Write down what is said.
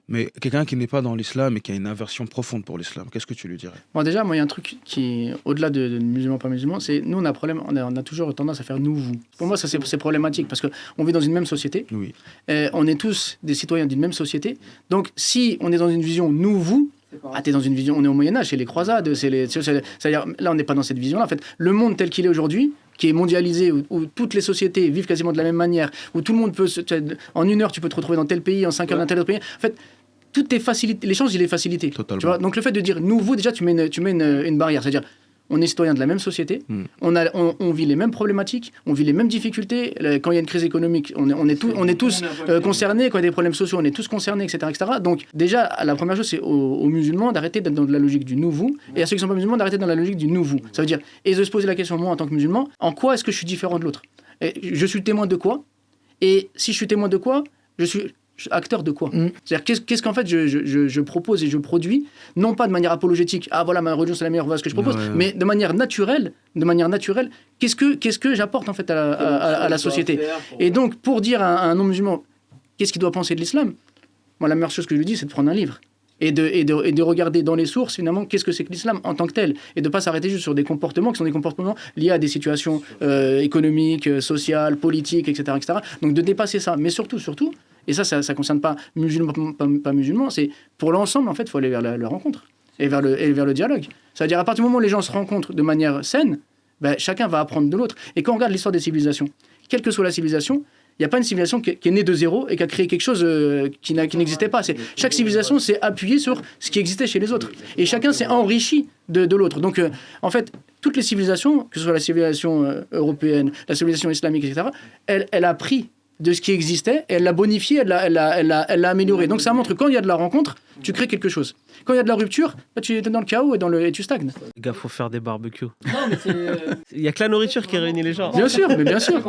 Mais quelqu'un qui n'est pas dans l'islam et qui a une aversion profonde pour l'islam, qu'est-ce que tu lui dirais? Bon, déjà, moi, il y a un truc qui, au-delà de musulmans, pas musulmans, c'est nous, on a, problème, on a toujours tendance à faire nous, vous. Pour moi, ça, c'est problématique parce qu'on vit dans une même société. Oui. On est tous des citoyens d'une même société. Donc, si on est dans une vision nous, vous, t'es dans une vision, on est au Moyen-Âge, c'est les croisades, c'est-à-dire, là, on n'est pas dans cette vision-là. En fait, le monde tel qu'il est aujourd'hui, qui est mondialisé, où toutes les sociétés vivent quasiment de la même manière, où tout le monde peut, en 1 heure, tu peux te retrouver dans tel pays, en 5 heures dans tel autre pays. En fait, tout est facilité, l'échange, il est facilité. Totalement. Tu vois. Donc, le fait de dire nous, vous, déjà, tu mets une barrière. C'est-à-dire, on est citoyens de la même société, on vit les mêmes problématiques, on vit les mêmes difficultés. Quand il y a une crise économique, on est tous concernés. Quand il y a des problèmes sociaux, on est tous concernés, etc. etc. Donc, déjà, la première chose, c'est aux musulmans d'arrêter d'être dans la logique du nous-vous, et à ceux qui ne sont pas musulmans d'arrêter dans la logique du nous-vous. Ça veut dire, et de se poser la question, moi, en tant que musulman, en quoi est-ce que je suis différent de l'autre? Et je suis témoin de quoi? Et si je suis témoin de quoi, je suis acteur de quoi? C'est-à-dire, qu'est-ce qu'en fait je propose et je produis, non pas de manière apologétique, ah voilà, ma religion c'est la meilleure, voilà ce que je propose, mais de manière naturelle, qu'est-ce que j'apporte en fait à la société? Et donc, pour dire à un non-musulman, qu'est-ce qu'il doit penser de l'islam? Moi, la meilleure chose que je lui dis, c'est de prendre un livre. Et de regarder dans les sources, finalement, qu'est-ce que c'est que l'islam en tant que tel. Et de ne pas s'arrêter juste sur des comportements qui sont des comportements liés à des situations économiques, sociales, politiques, etc., etc. Donc de dépasser ça. Mais surtout, et ça ne concerne pas musulmans, pas musulmans, c'est pour l'ensemble, en fait, il faut aller vers la rencontre et vers le dialogue. C'est-à-dire, à partir du moment où les gens se rencontrent de manière saine, ben, chacun va apprendre de l'autre. Et quand on regarde l'histoire des civilisations, quelle que soit la civilisation, il n'y a pas une civilisation qui est née de zéro et qui a créé quelque chose qui n'existait pas. Chaque civilisation s'est appuyée sur ce qui existait chez les autres. Et chacun s'est enrichi de l'autre. Donc, en fait, toutes les civilisations, que ce soit la civilisation européenne, la civilisation islamique, etc., elle a pris de ce qui existait, et elle l'a bonifié, elle l'a amélioré. Donc ça montre que quand il y a de la rencontre, tu crées quelque chose. Quand il y a de la rupture, bah, tu es dans le chaos et tu stagnes. Les gars, faut faire des barbecues. Il y a que la nourriture qui réunit les gens. Bien sûr, mais bien sûr.